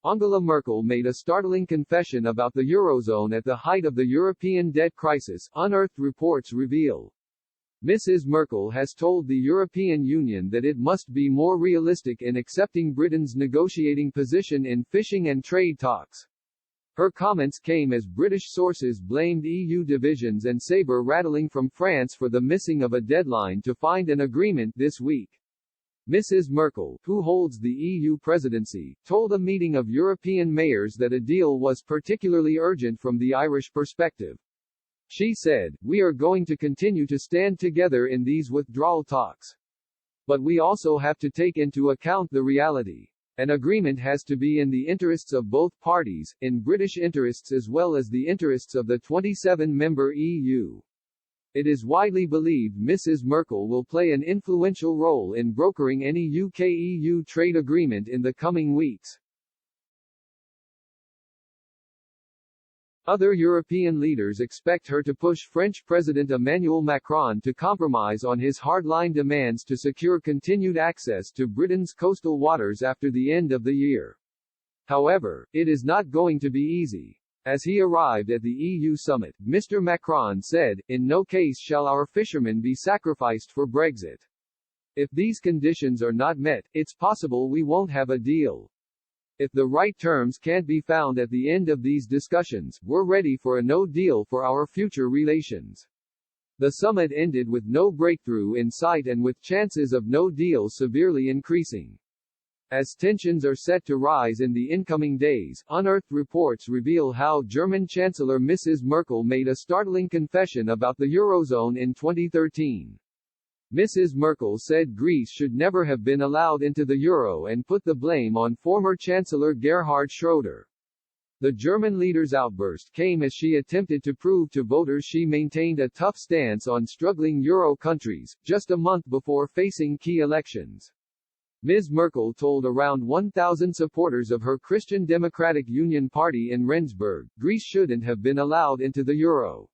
Angela Merkel made a startling confession about the eurozone at the height of the European debt crisis, unearthed reports reveal. Mrs. Merkel has told the European Union that it must be more realistic in accepting Britain's negotiating position in fishing and trade talks. Her comments came as British sources blamed EU divisions and saber-rattling from France for the missing of a deadline to find an agreement this week. Mrs. Merkel, who holds the EU presidency, told a meeting of European mayors that a deal was particularly urgent from the Irish perspective. She said, "We are going to continue to stand together in these withdrawal talks. But we also have to take into account the reality. An agreement has to be in the interests of both parties, in British interests as well as the interests of the 27-member EU." It is widely believed Mrs. Merkel will play an influential role in brokering any UK-EU trade agreement in the coming weeks. Other European leaders expect her to push French President Emmanuel Macron to compromise on his hardline demands to secure continued access to Britain's coastal waters after the end of the year. However, it is not going to be easy. As he arrived at the EU summit, Mr. Macron said, "In no case shall our fishermen be sacrificed for Brexit. If these conditions are not met, it's possible we won't have a deal. If the right terms can't be found at the end of these discussions, we're ready for a no deal for our future relations." The summit ended with no breakthrough in sight and with chances of no deal severely increasing. As tensions are set to rise in the incoming days, unearthed reports reveal how German Chancellor Mrs. Merkel made a startling confession about the eurozone in 2013. Mrs. Merkel said Greece should never have been allowed into the euro and put the blame on former Chancellor Gerhard Schröder. The German leader's outburst came as she attempted to prove to voters she maintained a tough stance on struggling euro countries, just a month before facing key elections. Ms. Merkel told around 1,000 supporters of her Christian Democratic Union party in Rendsburg, Greece shouldn't have been allowed into the euro.